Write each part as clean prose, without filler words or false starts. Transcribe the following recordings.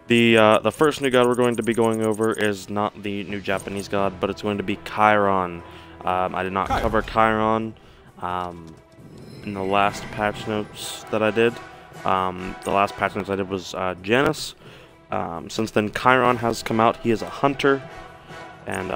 The first new god we're going to be going over is not the new Japanese god, but it's going to be Chiron. I did not cover Chiron in the last patch notes that I did. The last patch notes I did was Janus. Since then, Chiron has come out. He is a hunter, and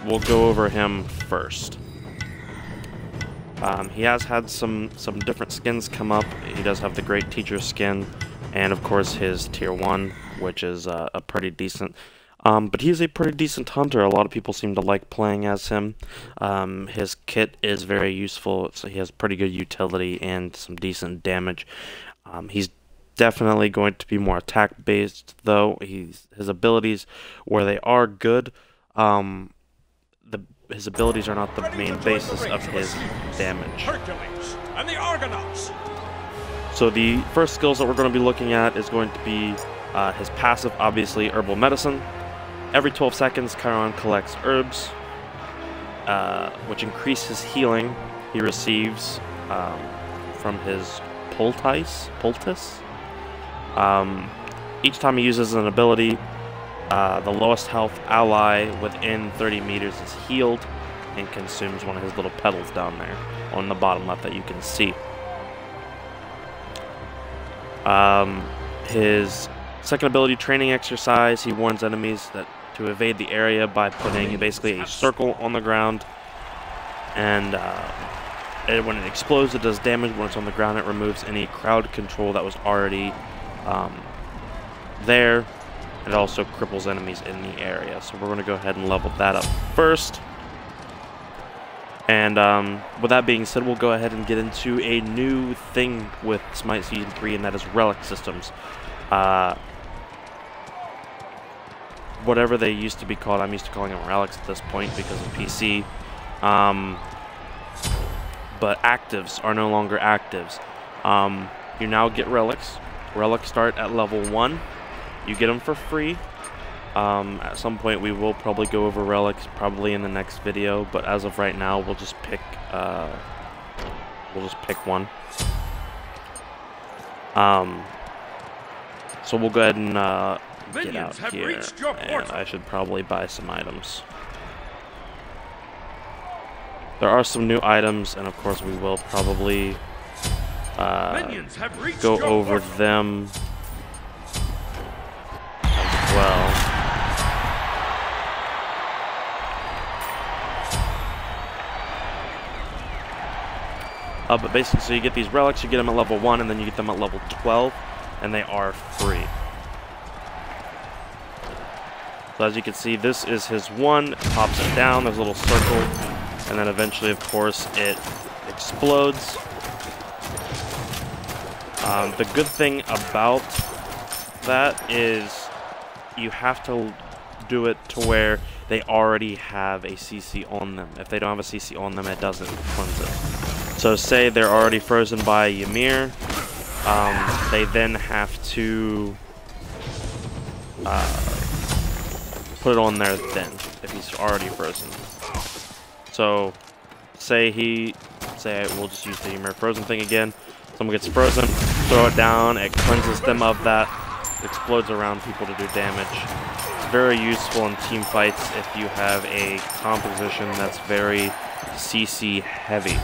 we'll go over him first. He has had some different skins come up. He does have the Great Teacher skin, and of course his Tier 1, which is a pretty decent. But he's a pretty decent hunter. A lot of people seem to like playing as him. His kit is very useful, so he has pretty good utility and some decent damage. He's definitely going to be more attack based, though. His abilities, where they are good, his abilities are not the main basis of his damage. And the Argonauts. So the first skills that we're going to be looking at is going to be his passive, obviously, Herbal Medicine. Every 12 seconds, Chiron collects herbs, which increase his healing he receives from his poultice. Each time he uses an ability, the lowest health ally within 30 meters is healed and consumes one of his little petals down there on the bottom left that you can see. His second ability, Training Exercise, he warns enemies that to evade the area by putting basically a circle on the ground, and when it explodes, it does damage. When it's on the ground, it removes any crowd control that was already there. It also cripples enemies in the area. So we're going to go ahead and level that up first. And with that being said, we'll go ahead and get into a new thing with Smite Season 3, and that is relic systems. Whatever they used to be called, I'm used to calling them relics at this point because of PC. But actives are no longer actives. You now get relics. Relics start at level 1. You get them for free. At some point we will probably go over relics, probably in the next video, but as of right now we'll just pick one. So we'll go ahead and get out here, and I should probably buy some items. There are some new items, and of course we will probably go over them as well. But basically, so you get these relics, you get them at level 1, and then you get them at level 12, and they are free. So as you can see, this is his one. It pops it down, there's a little circle, and then eventually, of course, it explodes. The good thing about that is you have to do it to where they already have a CC on them. If they don't have a CC on them, it doesn't cleanse it. So say they're already frozen by Ymir, they then have to put it on there then, if he's already frozen. So say we'll just use the Ymir frozen thing again. Someone gets frozen, throw it down, it cleanses them of that, explodes around people to do damage. It's very useful in team fights if you have a composition that's very CC heavy.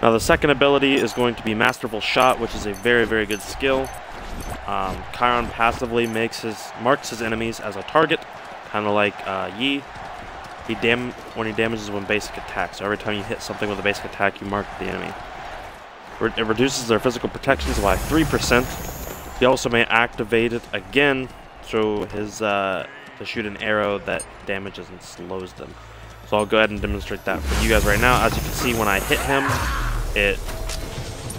Now the second ability is going to be Masterful Shot, which is a very, very good skill. Chiron passively marks his enemies as a target, kind of like Yi. When he damages with basic attack. So every time you hit something with a basic attack, you mark the enemy. It reduces their physical protections by 3%. He also may activate it again through his to shoot an arrow that damages and slows them. So I'll go ahead and demonstrate that for you guys right now. As you can see, when I hit him, it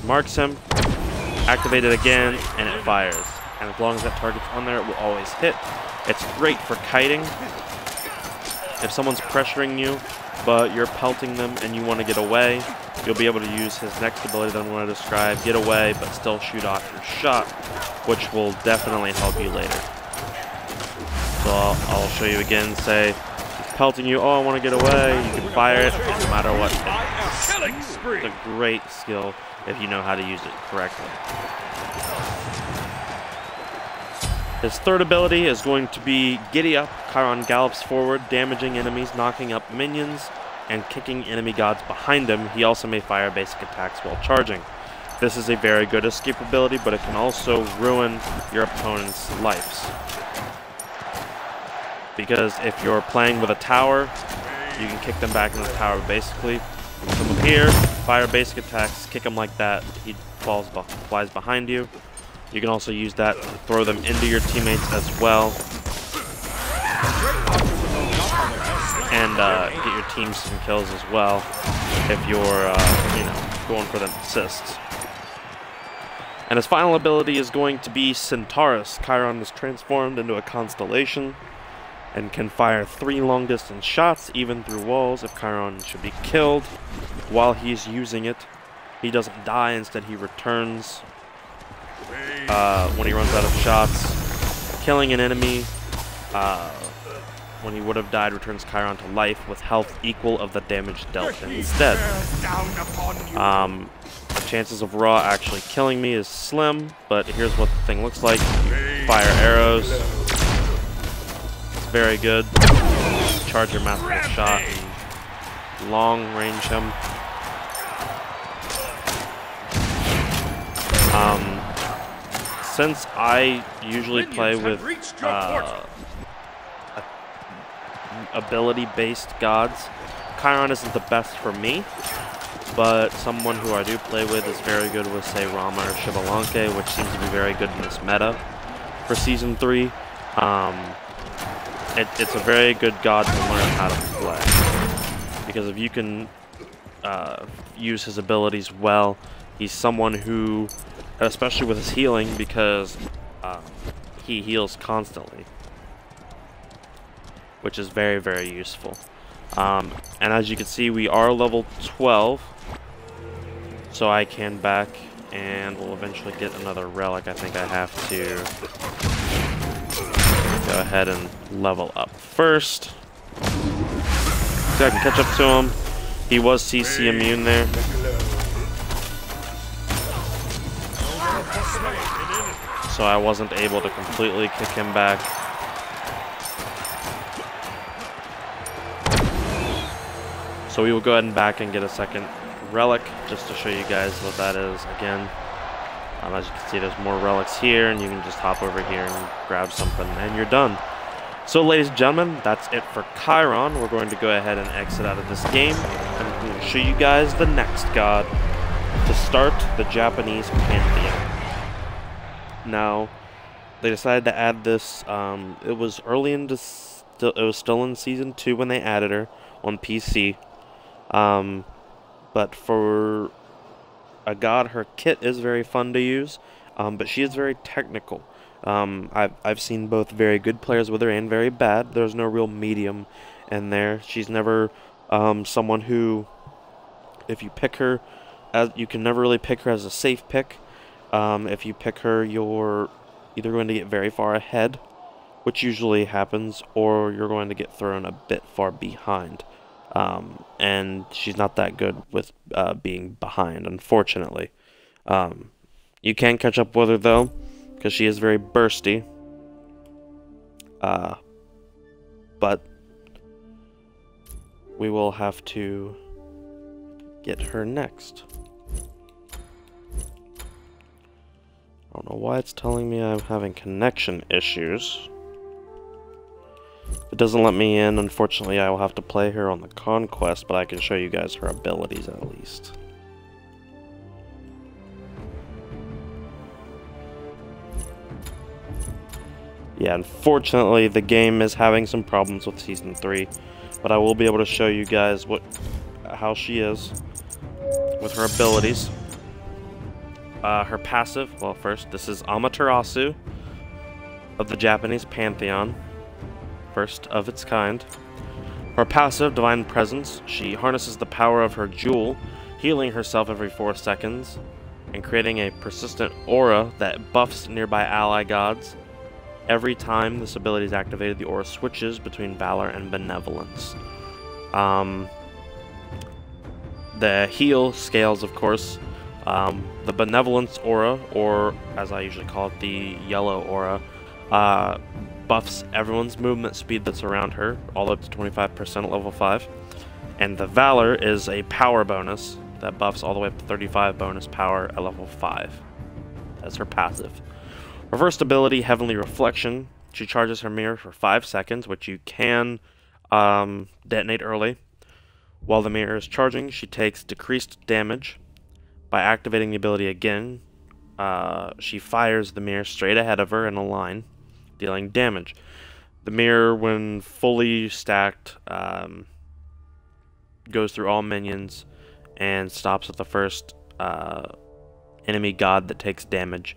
marks him, activate it again, and it fires. And as long as that target's on there, it will always hit. It's great for kiting. If someone's pressuring you, but you're pelting them and you want to get away, you'll be able to use his next ability that I'm going to describe, get away, but still shoot off your shot, which will definitely help you later. So I'll show you again, say, he's pelting you, oh, I want to get away, you can fire it no matter what. It's a great skill if you know how to use it correctly. His third ability is going to be Giddy Up. Chiron gallops forward, damaging enemies, knocking up minions, and kicking enemy gods behind him. He also may fire basic attacks while charging. This is a very good escape ability, but it can also ruin your opponent's lives. Because if you're playing with a tower, you can kick them back in the tower. Basically, come up here, fire basic attacks, kick him like that, he flies behind you. You can also use that to throw them into your teammates as well. And get your team some kills as well if you're, going for them assists. And his final ability is going to be Centaurus. Chiron is transformed into a constellation and can fire 3 long-distance shots, even through walls, if Chiron should be killed while he's using it. He doesn't die, instead he returns when he runs out of shots. Killing an enemy when he would have died returns Chiron to life with health equal of the damage dealt instead. Chances of Raw actually killing me is slim, but here's what the thing looks like. Fire arrows. It's very good. Charge your masterful shot and long range him. Since I usually play with ability-based gods, Chiron isn't the best for me. But someone who I do play with is very good with, say, Rama or Shivalanke, which seems to be very good in this meta for Season 3. It's a very good god to learn how to play. Because if you can use his abilities well, he's someone who, especially with his healing, because he heals constantly, which is very, very useful. And as you can see, we are level 12. So I can back, and we'll eventually get another relic. I think I have to go ahead and level up first. So I can catch up to him. He was CC immune there. So I wasn't able to completely kick him back. So we will go ahead and back and get a second relic, just to show you guys what that is again. As you can see, there's more relics here, and you can just hop over here and grab something, and you're done. So ladies and gentlemen, that's it for Chiron. We're going to go ahead and exit out of this game, and I'm going to show you guys the next god to start the Japanese pantheon. Now, they decided to add this, it was early into, it was still in Season 2 when they added her on PC. But for a god, her kit is very fun to use, but she is very technical. I've seen both very good players with her and very bad. There's no real medium in there. She's never someone who, if you pick her, you can never really pick her as a safe pick. If you pick her, you're either going to get very far ahead, which usually happens, or you're going to get thrown a bit far behind. And she's not that good with being behind, unfortunately. You can catch up with her, though, because she is very bursty. But we will have to get her next. I don't know why it's telling me I'm having connection issues. If it doesn't let me in, unfortunately, I will have to play her on the Conquest, but I can show you guys her abilities at least. Yeah, unfortunately, the game is having some problems with Season 3, but I will be able to show you guys how she is with her abilities. Her passive, well, first, this is Amaterasu of the Japanese Pantheon. First of its kind. Her passive, Divine Presence, she harnesses the power of her jewel, healing herself every 4 seconds, and creating a persistent aura that buffs nearby ally gods. Every time this ability is activated, the aura switches between Valor and Benevolence. The heal scales, of course. The Benevolence aura, or as I usually call it, the yellow aura, buffs everyone's movement speed that's around her, all up to 25% at level 5. And the Valor is a power bonus that buffs all the way up to 35 bonus power at level 5. That's her passive. Her first ability, Heavenly Reflection. She charges her mirror for 5 seconds, which you can detonate early. While the mirror is charging, she takes decreased damage. By activating the ability again, she fires the mirror straight ahead of her in a line, dealing damage. The mirror, when fully stacked, goes through all minions and stops at the first enemy god that takes damage.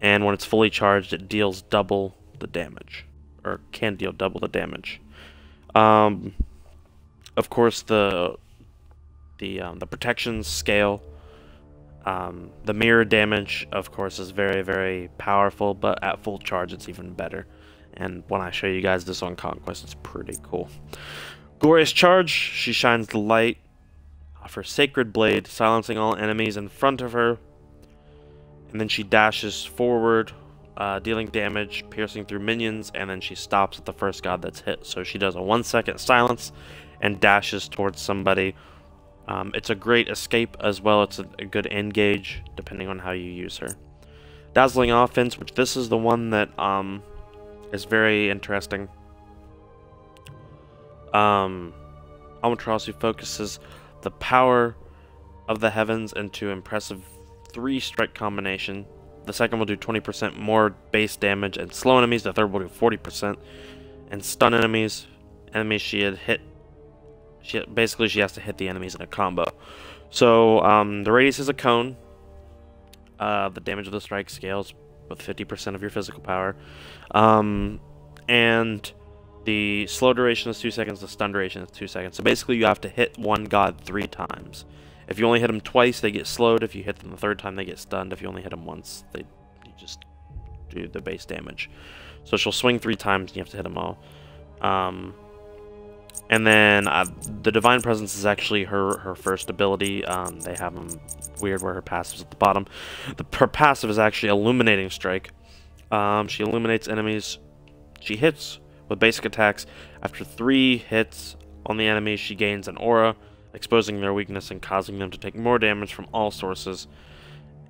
And when it's fully charged, it deals double the damage, or can deal double the damage. Of course, the protections scale. The mirror damage, of course, is very, very powerful, but at full charge, it's even better. And when I show you guys this on Conquest, it's pretty cool. Glorious Charge, she shines the light of her Sacred Blade, silencing all enemies in front of her. And then she dashes forward, dealing damage, piercing through minions, and then she stops at the first god that's hit. So she does a 1-second silence and dashes towards somebody. It's a great escape as well. It's a good engage, depending on how you use her. Dazzling Offense, which this is the one that is very interesting. Amaterasu focuses the power of the heavens into impressive 3-strike combination. The second will do 20% more base damage and slow enemies. The third will do 40% and stun enemies. Enemies she had hit. Basically, she has to hit the enemies in a combo. So the radius is a cone. The damage of the strike scales with 50% of your physical power. And the slow duration is 2 seconds, the stun duration is 2 seconds. So basically you have to hit one god 3 times. If you only hit them twice, they get slowed. If you hit them the third time, they get stunned. If you only hit them once, you just do the base damage. So she'll swing 3 times and you have to hit them all. And then the Divine Presence is actually her first ability. They have them weird where her passive is at the bottom. Her passive is actually Illuminating Strike. She illuminates enemies she hits with basic attacks. After 3 hits on the enemy, she gains an aura, exposing their weakness and causing them to take more damage from all sources.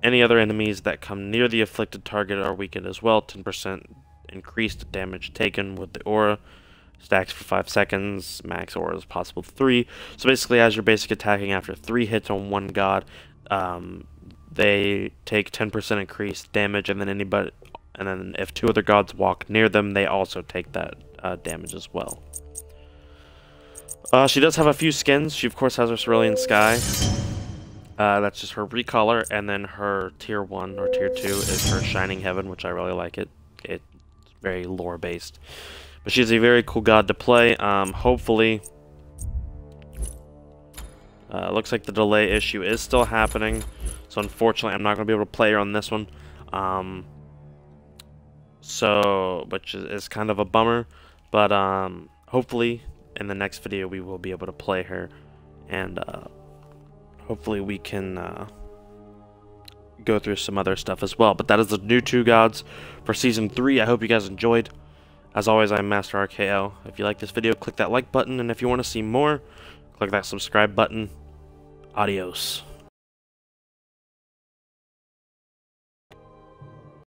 Any other enemies that come near the afflicted target are weakened as well. 10% increased damage taken with the aura. Stacks for 5 seconds. Max aura is possible 3. So basically, as you're basic attacking after 3 hits on one god, they take 10% increased damage, and then if 2 other gods walk near them, they also take that damage as well. She does have a few skins. She of course has her Cerulean Sky. That's just her recolor, and then her tier 1 or tier 2 is her Shining Heaven, which I really like it. It's very lore based. But she's a very cool god to play. Hopefully, looks like the delay issue is still happening. So unfortunately, I'm not going to be able to play her on this one. Which is kind of a bummer. But hopefully, in the next video, we will be able to play her. And hopefully we can go through some other stuff as well. But that is the new 2 gods for Season 3. I hope you guys enjoyed. As always, I'm Master RKO. If you like this video, click that like button, and if you want to see more, click that subscribe button. Adios.